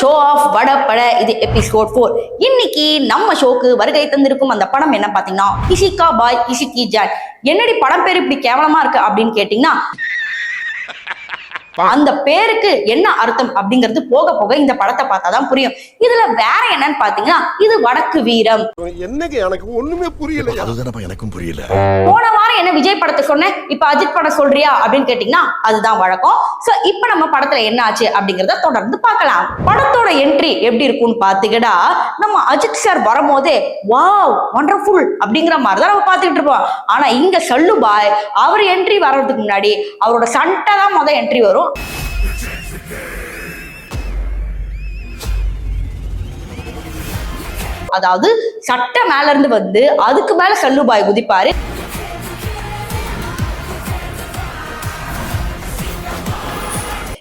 Show of வட பட. இது எபிசோட் 4. இன்னைக்கு நம்ம ஷோக்கு வருகை தந்திருக்கும் அந்த படம் என்ன பாத்தீங்கன்னா இஷிகா பாய் இஷிகி ஜான். என்னடி படம் பேர் இப்படி கேவலமா இருக்கு அப்படின்னு கேட்டீங்கன்னா, அந்த பேருக்கு என்ன அர்த்தம் அப்படிங்கிறது போக போக இந்த படத்தை பார்த்தாதான் புரியும். இதுல வேற என்னன்னு பாத்தீங்கன்னா, இது வடக்கு வீரம். என்னங்க எனக்கு ஒண்ணுமே புரியல. அதுதானப்பா எனக்கும் புரியல. போன வாரம் என்ன விஜய் படத்தை சொன்னேன், இப்ப அஜித் படம் சொல்றியா அப்படின்னு கேட்டீங்கன்னா அதுதான் வழக்கம். சோ இப்ப நம்ம படத்துல என்ன ஆச்சு அப்படிங்கறத தொடர்ந்து பார்க்கலாம். படத்தோட என்ட்ரி எப்படி இருக்கும்னு பாத்தீங்கன்னா, நம்ம அஜித் சார் வரும்போதே வாவ் வண்டர்ஃபுல் அப்படிங்கிற மாதிரி தான் நம்ம பாத்துக்கிட்டு இருப்போம். ஆனா இங்க சல்லு பாய் அவர் என்ட்ரி வர்றதுக்கு முன்னாடி அவரோட சண்டை தான் முதல் என்ட்ரி வரும். அதாவது சட்டை மேல இருந்து வந்து அதுக்கு மேல சல்லுபாய் குதிப்பாரு.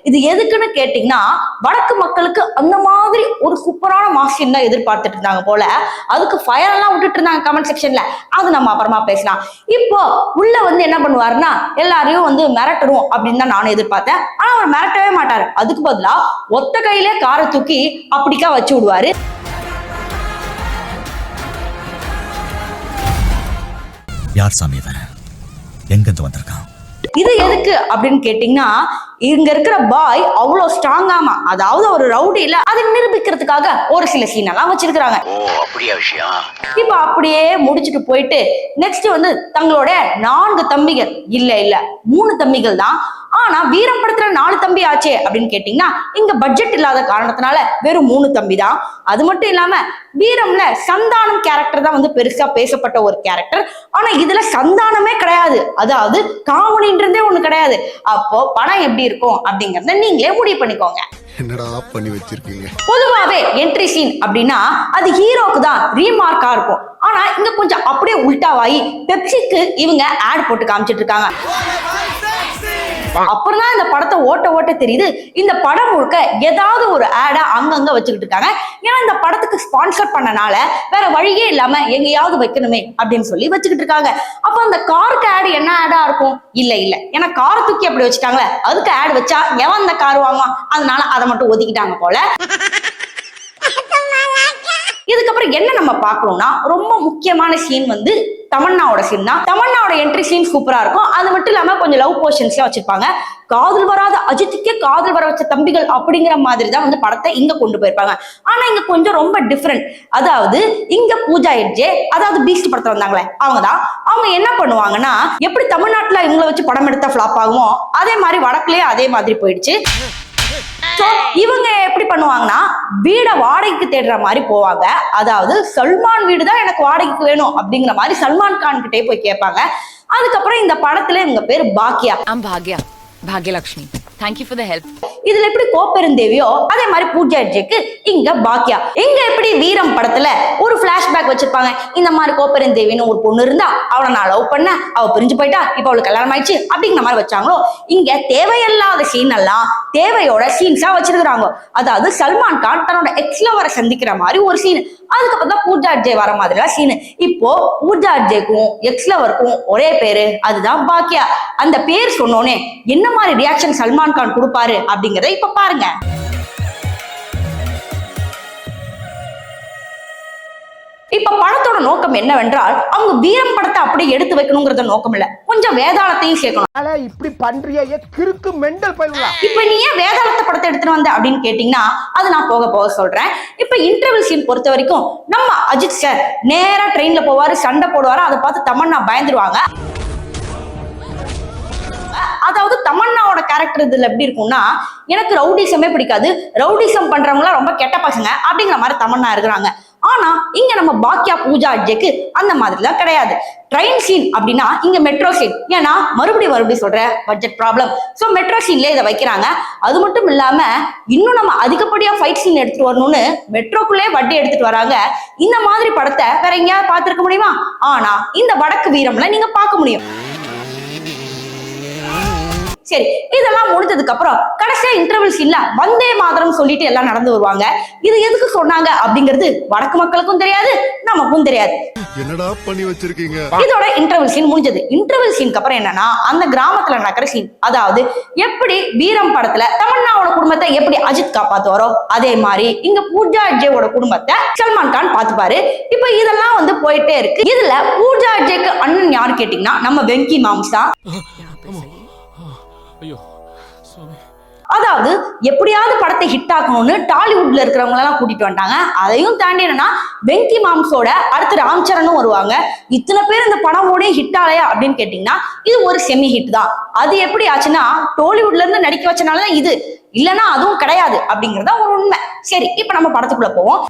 இது எதுக்குன்னு கேட்டீங்கன்னா, வடக்கு மக்களுக்கு அந்த மாதிரி ஒரு சூப்பரான மாஸ்டின் தான் எதிர்பார்த்துட்டு இருந்தாங்க போல. அதுக்கு ஃபயர் எல்லாம் விட்டுட்டு இருந்தாங்க கமெண்ட் செக்ஷன்ல. அது நம்ம அப்புறமா பேசலாம். இப்போ உள்ள வந்து என்ன பண்ணுவாருன்னா, எல்லாரையும் வந்து மிரட்டணும் அப்படின்னு தான் நானும் எதிர்பார்த்தேன். ஆனா அவர் மிரட்டவே மாட்டாரு. அதுக்கு பதிலா ஒத்த கையிலே காரை தூக்கி அப்படிக்கா வச்சு விடுவாரு. யார் சாமி இவன்? எங்க இருந்து வந்திருக்கான்? இது எதுக்கு அப்படின்னு கேட்டீங்கன்னா, இங்க இருக்கிற பாய் அவ்வளவு ஸ்ட்ராங்காமா, அதாவது ஒரு ரவுடி இல்ல, அதை நிரூபிக்கிறதுக்காக ஒரு சில சீன் எல்லாம் வச்சிருக்காங்க. இப்ப அப்படியே முடிச்சுட்டு போயிட்டு நெக்ஸ்ட் வந்து தங்களோட 4 தம்பிகள் இல்ல 3 தம்பிகள் தான். ஆனா வீரம் படத்துல 4 தம்பி ஆச்சே அப்படின்னு கேட்டீங்கன்னா, இங்க பட்ஜெட் இல்லாத காரணத்தினால வெறும் 3 தம்பி தான். அது மட்டும் இல்லாம வீரம்ல சந்தானம் கேரக்டர் தான் வந்து பெருசா பேசப்பட்ட ஒரு கேரக்டர். ஆனா இதுல சந்தானமே கிடையாது, அதாவது காமெடின்றதே ஒண்ணு கிடையாது. அப்போ படம் எப்படி இருக்கும் அப்படிங்கறத நீங்களே முடிவு பண்ணிக்கோங்க. என்னடா பண்ணி வச்சிருக்கீங்க? பொதுவாவே என்ட்ரி சீன் அப்படின்னா அது ஹீரோக்கு தான் ரீமார்க்கா இருக்கும். ஆனா இங்க கொஞ்சம் அப்படியே உல்டாவாயி பெப்சிக்கு இவங்க ஆட் போட்டு காமிச்சிட்டு இருக்காங்க. அப்புறம் தான் இந்த படத்தை ஓட்ட தெரியுது, இந்த படம் முழுக்க ஏதாவது ஒரு ஆடா அங்கங்க வச்சுக்கிட்டு இருக்காங்க. ஏன்னா இந்த படத்துக்கு ஸ்பான்சர் பண்ணனால வேற வழியே இல்லாம எங்கேயாவது வைக்கணுமே அப்படின்னு சொல்லி வச்சுக்கிட்டு இருக்காங்க. அப்ப அந்த காருக்கு ஆடு என்ன ஆடா இருக்கும்? இல்ல ஏன்னா கார் தூக்கி அப்படி வச்சுட்டாங்களே, அதுக்கு ஆட் வச்சா எவன் அந்த கார் வாங்குவான்? அதனால அதை மட்டும் ஒதுக்கிட்டாங்க போல. இதுக்கப்புறம் என்ன நம்ம பார்க்கணும்னா, ரொம்ப முக்கியமான சீன் வந்து தமன்னாவோட சீன் தான். தமன்னாவோட என்ட்ரி சீன் சூப்பரா இருக்கும். அது மட்டும் இல்லாம கொஞ்சம் லவ் போர்ஷன்ஸ்லாம் வச்சிருப்பாங்க. காதல் வராத அஜித்துக்கே காதல் வர வச்ச தம்பிகள் அப்படிங்கிற மாதிரி தான் வந்து படத்தை இங்க கொண்டு போயிருப்பாங்க. ஆனா இங்க கொஞ்சம் ரொம்ப டிஃப்ரெண்ட். அதாவது இங்க பூஜா ஹெட்ஜே, அதாவது பீஸ்ட் படத்துல வந்தாங்களே அவங்க என்ன பண்ணுவாங்கன்னா, எப்படி தமிழ்நாட்டுல இவங்களை வச்சு படம் எடுத்தா ஃபிளாப் ஆகுமோ அதே மாதிரி வடக்குலயே அதே மாதிரி போயிடுச்சு. இவங்க எப்படி பண்ணுவாங்கன்னா, வீட வாடகைக்கு தேடுற மாதிரி போவாங்க. அதாவது சல்மான் வீடு தான் எனக்கு வாடகைக்கு வேணும் அப்படிங்கிற மாதிரி சல்மான் கான் கிட்டே போய் கேட்பாங்க. அதுக்கப்புறம் இந்த படத்துல இவங்க பேரு பாக்கியா. Bhagyalakshmi. Thank you for the help. இதுல எப்படி கோப்பெருந்தேவியோ அதே மாதிரி பூஜா ஹெட்ஜேக்கு இங்க பாக்கியா. இங்க எப்படி வீரம் படத்துல ஒரு பிளாஷ்பேக் வச்சிருப்பாங்க. இந்த மாதிரி கோப்பெருந்தேவின்னு ஒரு பொண்ணு இருந்தா, அவளை நான் லவ் பண்ண, அவ பிரிஞ்சு போயிட்டா, இப்ப அவளுக்கு கல்யாணம் ஆயிடுச்சு அப்படிங்கிற மாதிரி வச்சாங்களோ, இங்க தேவையில்லாத சீன் எல்லாம் தேவையோட சீன்ஸா வச்சிருக்கிறாங்க. அதாவது சல்மான் கான் தன்னோட எக்ஸ்லவரை சந்திக்கிற மாதிரி ஒரு சீன், அதுக்கப்புறம் தான் பூஜா ஹெட்ஜே வர மாதிரிலாம் சீன். இப்போ பூஜா ஹெட்ஜேக்கும் எக்ஸ்லவருக்கும் ஒரே பேரு, அதுதான் பாக்கியா. அந்த பேர் சொன்னோன்னே என்ன மாதிரி ரியாக்ஷன் சல்மான் கான் கொடுப்பாரு அப்படிங்கறத இப்ப பாருங்க. இப்ப படத்தோட நோக்கம் என்னவென்றால், அவங்க வீரம் படத்தை அப்படியே எடுத்து வைக்கணுங்கிறத நோக்கம் இல்ல, கொஞ்சம் வேதாளத்தையும் சேர்க்கணும். இப்படி பண்றியே கிறுக்கு மெண்டல் பையலா. இப்ப நீ ஏன் வேதாளத்தை படத்தை எடுத்துட்டு வந்த அப்படின்னு கேட்டீங்கன்னா, அது நான் போக சொல்றேன். இப்ப இன்டர்வல் சீன் பொறுத்த வரைக்கும் நம்ம அஜித் சார் நேரா ட்ரெயின்ல போவாரு, சண்டை போடுவாரு. அதை பார்த்து தமன்னா பயந்துருவாங்க. அதாவது தமன்னாவோட கேரக்டர் இதுல எப்படி இருக்கும்னா, எனக்கு ரவுடிசமே பிடிக்காது, ரவுடிசம் பண்றவங்க ரொம்ப கெட்ட பசங்க அப்படிங்கிற மாதிரி தமன்னா இருக்கிறாங்க. ஆனா இங்க நம்ம பாக்கியா பூஜா ஹெட்ஜேக்கு அந்த மாதிரிலாம் கிடையாது. ட்ரெயின் சீன் அப்படின்னா இங்க மெட்ரோ சீன். ஏன்னா மறுபடியும் சொல்ற பட்ஜெட் ப்ராப்ளம். சோ மெட்ரோ சீன்ல இதை வைக்கிறாங்க. அது மட்டும் இல்லாம இன்னும் நம்ம அதிகப்படியா ஃபைட் சீன் எடுத்துட்டு வரணும்னு மெட்ரோக்குள்ளே வட்டி எடுத்துட்டு வராங்க. இந்த மாதிரி படத்தை வேற எங்கேயாவது பார்த்திருக்க முடியுமா? ஆனா இந்த வடக்கு வீரம்ல நீங்க பார்க்க முடியும். சரி, இதெல்லாம் முடிஞ்சதுக்கு அப்புறம் கடைசியா இன்டர்வல் சீன்ல வந்தே மாதரம் சொல்லிட்டு எல்லாம் நடந்து வருவாங்க. இது எதுக்கு சொன்னாங்க அப்படிங்கிறது வடக்கு மக்களுக்கும் தெரியாது, நமக்கும் தெரியாது. என்னடா பண்ணி வச்சிருக்கீங்க? இதோட இன்டர்வல் சீன் முடிஞ்சது. இன்டர்வல் சீனுக்கு அப்புறம் என்னன்னா அந்த கிராமத்துல நடக்கிற சீன், அதாவது எப்படி வீரம் படத்துல தமன்னாவோட குடும்பத்தை எப்படி அஜித் காப்பாத்துவாரோ அதே மாதிரி இங்க பூஜா அஜயோட குடும்பத்தை சல்மான் கான் பாத்துப்பாரு. இப்ப இதெல்லாம் வந்து போயிட்டே இருக்கு. இதுல பூஜா அஜய்க்கு அண்ணன் யாரு கேட்டீங்கன்னா நம்ம வெங்கி மாம்ஸ் தான். அதாவது எப்படியாவது படத்தை ஹிட் ஆக்கணும்னு டாலிவுட்ல இருக்கிறவங்க எல்லாம் கூட்டிட்டு வந்துட்டாங்க. அதையும் தாண்டி என்னன்னா வெங்கி மாம்ஸோட அடுத்து ராம் சரணும் வருவாங்க. இத்தனை பேர் இந்த படம் ஓடி ஹிட் ஆலையா அப்படின்னு கேட்டீங்கன்னா இது ஒரு செமி ஹிட் தான். அது எப்படி ஆச்சுன்னா டாலிவுட்ல இருந்து நடிக்க வச்சனாலதான் இது, இல்லைன்னா அதுவும் கிடையாது அப்படிங்கறத ஒரு உண்மை. சரி, இப்ப நம்ம படத்துக்குள்ள போவோம்.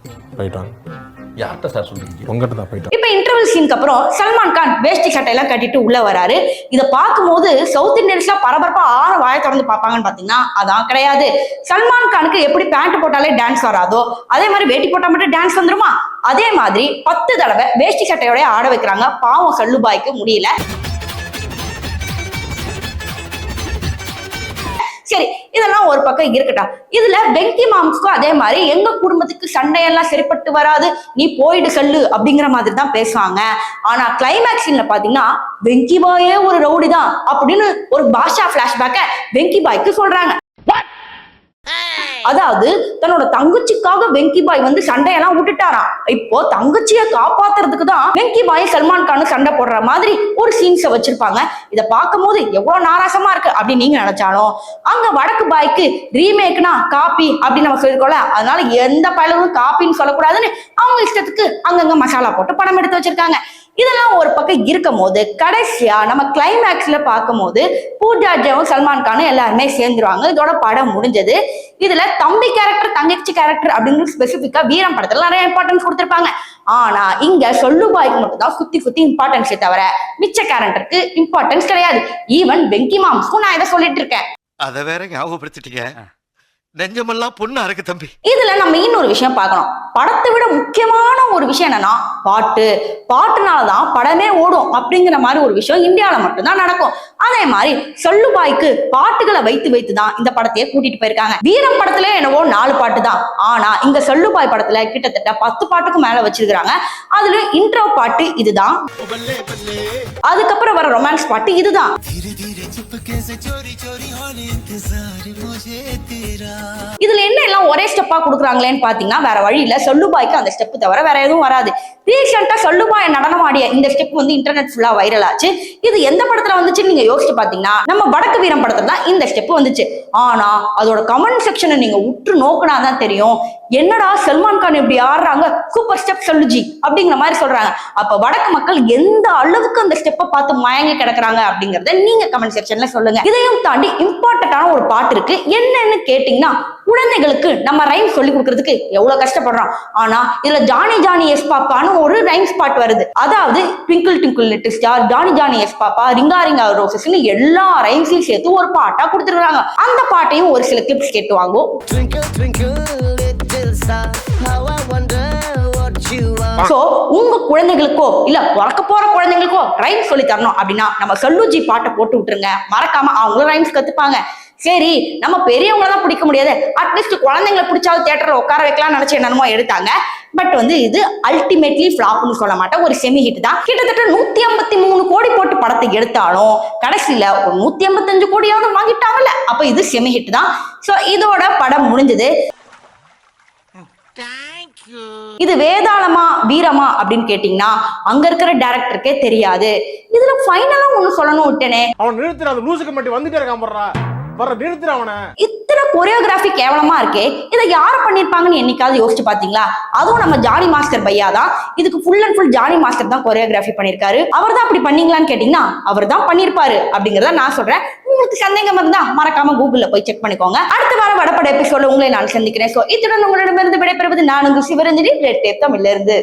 யார்கிட்ட சார் சொல்றீங்க? உங்ககிட்ட தான் போயிட்டோம். இப்ப இன்டர்வல் சீனுக்கு அப்புறம் சல்மான் கான் வேஷ்டி சட்டையெல்லாம் கட்டிட்டு உள்ள வராரு. இதை பார்க்கும்போது சவுத் இந்தியன்ஸ்லாம் பரபரப்பா வாயை திறந்து பார்ப்பாங்கன்னு பாத்தீங்கன்னா அதான் கிடையாது. சல்மான் கானுக்கு எப்படி பேண்ட் போட்டாலே டான்ஸ் வராதோ அதே மாதிரி வேட்டி போட்டா மட்டும் டான்ஸ் வந்துருமா? அதே மாதிரி 10 தடவை வேஷ்டி சட்டையோட ஆட வைக்கிறாங்க. பாவம் சல்லுபாய்க்கு முடியல. சரி, இதெல்லாம் ஒரு பக்கம் இருக்கட்டும். இதுல வெங்கி மாம்ஸ்க்கும் அதே மாதிரி எங்க குடும்பத்துக்கு சண்டையெல்லாம் சரிப்பட்டு வராது, நீ போயிடு சொல்லு அப்படிங்கிற மாதிரி தான் பேசுவாங்க. ஆனா கிளைமேக்ஸ் சீன்ல பாத்தீங்கன்னா வெங்கி பாயே ஒரு ரவுடி தான் அப்படின்னு ஒரு பாஷா பிளாஷ்பேக்க வெங்கி பாய்க்கு சொல்றாங்க. அதாவது தன்னோட தங்கச்சிக்காக வெங்கி பாய் வந்து சண்டையெல்லாம் விட்டுட்டாராம். இப்போ தங்கச்சியை காப்பாத்துறதுக்கு தான் வெங்கி பாய் சல்மான் கான் சண்டை போடுற மாதிரி ஒரு சீன்ஸை வச்சிருப்பாங்க. இதை பார்க்கும் போது எவ்வளவு நாராசமா இருக்கு அப்படின்னு நீங்க நினைச்சாலும் அங்க வடக்கு பாய்க்கு ரீமேக்னா காப்பி அப்படின்னு நம்ம சொல்லிருக்கோம்ல, அதனால எந்த பயலும் காப்பின்னு சொல்லக்கூடாதுன்னு அவங்க இஷ்டத்துக்கு அங்கங்க மசாலா போட்டு படம் எடுத்து வச்சிருக்காங்க. இதெல்லாம் ஒரு பக்கம் இருக்கும் போது கடைசியா நம்ம கிளைமேக்ஸ்ல பார்க்கும் போது பூஜா அஜயும் சல்மான் கானும் எல்லாருமே சேர்ந்துருவாங்க. இதோட படம் முடிஞ்சது. இதுல தம்பி கேரக்டர் தங்கச்சி கேரக்டர் அப்படின்னு ஸ்பெசிபிக்கா வீரம் படத்துல நிறைய இம்பார்ட்டன்ஸ் கொடுத்திருப்பாங்க. ஆனா இங்க சொல்லுபாய்க்கு மட்டும் தான் சுத்தி இம்பார்ட்டன்ஸே தவிர மிச்ச கேரக்டருக்கு இம்பார்ட்டன்ஸ் கிடையாது. ஈவன் வெங்கி மாம்ஸ்க்கும் நான் இதை சொல்லிட்டு இருக்கேன். அத வேற ஞாபகப்படுத்திட்டீங்க. நெஞ்சமெல்லாம் பொண்ணா இருக்கு தம்பி. இதுல நம்ம இன்னொரு விஷயம் பார்க்கணும். படத்தை விட முக்கியமான ஒரு விஷயம் என்னன்னா பாட்டுனாலதான் படமே ஓடும் அப்படிங்கிற மாதிரி ஒரு விஷயம் இந்தியாவில மட்டும்தான் நடக்கும். அதே மாதிரி சொல்லுபாய்க்கு பாட்டுகளை வைத்து தான் இந்த படத்தையே கூட்டிட்டு போயிருக்காங்க. வீரம் படத்துல என்னவோ 4 பாட்டு தான், ஆனா இங்க சொல்லுபாய் படத்துல கிட்டத்தட்ட 10 பாட்டுக்கு மேல வச்சிருக்காங்க. அதுல இன்ட்ரோ பாட்டு இதுதான், அதுக்கப்புறம் வர ரொமான்ஸ் பாட்டு இதுதான். இதுல என்ன எல்லாம் ஒரே ஸ்டெப்பா கொடுக்குறாங்களேன்னு பாத்தீங்கன்னா வேற வழியில சொல்லுபாய்க்கு அந்த ஸ்டெப் தவிர வேற எதுவும் வராது. ரீசெண்டா சொல்லுபாய் நடனம் ஆடிய இந்த ஸ்டெப் வந்து இன்டர்நெட் ஃபுல்லா வைரல் ஆச்சு. இது எந்த படத்துல வந்துச்சுன்னு நீங்க யோசிச்சு பாத்தீங்கன்னா நம்ம வடக்கு வீரம் படத்துல தான் இந்த ஸ்டெப் வந்துச்சு. ஆனா அதோட கமெண்ட் செக்ஷனை நீங்க உற்று நோக்கினாதான் தெரியும், என்னடா சல்மான் கான் இப்படி ஆடுறாங்க, சூப்பர் ஸ்டெப் சொல்லுஜி அப்படிங்கிற மாதிரி சொல்றாங்க. அப்ப வடக்கு மக்கள் எந்த அளவுக்கு அந்த ஸ்டெப்பை பார்த்து மயங்கி கிடக்குறாங்க அப்படிங்கறத நீங்க கமெண்ட் செக்ஷன்ல சொல்லுங்க. இதையும் தாண்டி இம்பார்ட்டன்டான ஒரு பாட்டு இருக்கு. என்னன்னு கேட்டீங்கன்னா குழந்தைகளுக்கு நம்ம ரைம் சொல்லி கொடுக்கறதுக்கு எவ்வளவு கஷ்டப்படுறோம். ஆனா இதுல ஜானி ஜானி எஸ் பாப்பான்னு ஒரு ரைம்ஸ் பாட்டு வருது. அதாவது twinkle twinkle little star, Johny Johny yes papa, ringa ரிங்கா ரோசஸ்ன்னு எல்லா ரைம்ஸையும் சேர்த்து ஒரு பாட்டா கொடுத்துருக்காங்க. அந்த பாட்டையும் ஒரு சில கிளிப்ஸ் கேட்டு வாங்குவோம். சோ உங்க குழந்தைகளுக்கோ இல்ல பிறக்க போற குழந்தைங்களுக்கோ ரைம்ஸ் சொல்லி தரணும் அப்படின்னா நம்ம சொல்லுஜி பாட்டை போட்டு விட்டுருங்க. மறக்காம அவங்களும் ரைம்ஸ் கத்துப்பாங்க. சரி, நம்ம பெரியவங்கள தான் பிடிக்க முடியாது, அட்லீஸ்ட் குழந்தைங்களை பிடிச்சாவது தியேட்டர்ல உட்கார வைக்கலாம்னு நினைச்சு என்னமோ எடுத்தாங்க. பட் வந்து இது அல்டிமேட்லி ஃபிளாப்னு சொல்ல மாட்டேன், ஒரு செமி ஹிட் தான். கிட்டத்தட்ட 153 கோடி போட்டு படத்தை எடுத்தாலும் கடைசியில ஒரு 185 கோடியாவது வாங்கிட்டாங்கல்ல, அப்ப இது செமி ஹிட் தான். சோ இதோட படம் முடிஞ்சது. இது வேதாளமா வீரமா அப்படின்னு கேட்டீங்கன்னா அங்க இருக்கிற டைரக்டருக்கே தெரியாது. இதுல ஃபைனலா ஒண்ணு சொல்லணும் விட்டேனே, அவன் நிறுத்துற அந்த லூசுக்கு மட்டும் வந்துட்டே இருக்கான் போடுறா வர நிறுத்துற அவனை. இத்தனை கொரியோகிராஃபி கேவலமா இருக்கே, இதை யார் பண்ணிருப்பாங்கன்னு என்னைக்காவது யோசிச்சு பாத்தீங்களா? அதுவும் நம்ம ஜானி மாஸ்டர் பையா தான். இதுக்கு full and full Jani master தான் கொரியோகிராஃபி பண்ணிருக்காரு. அவர் தான் அப்படி பண்ணீங்களான்னு கேட்டீங்கன்னா அவர் தான் பண்ணிருப்பாரு அப்படிங்கறத நான் சொல்றேன். உங்களுக்கு சந்தேகம் இருந்தா மறக்காம கூகுள்ல போய் செக் பண்ணிக்கோங்க. அடுத்த வாரம் வடப்பட எபிசோட உங்களை நான் சந்திக்கிறேன். சோ இத்துடன் உங்களிடமிருந்து விடைபெறுவது நான் உங்கள் சிவரஞ்சனி, ரெட் டேப் தமிழ்ல இருந்து.